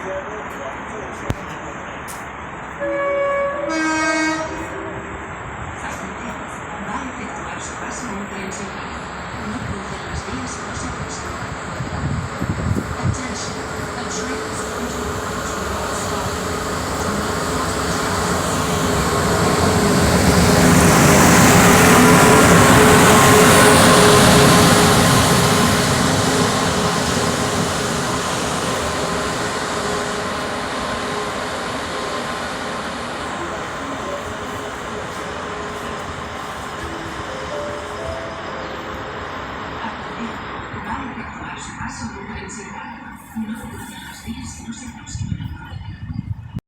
Va a efectuar su paso a un tren sin parada. No cruce las vías o se apresure. Attention, a train is going to approach without stopping. Do not cross the Va a efectuar su paso a un tren sin parada. No cruce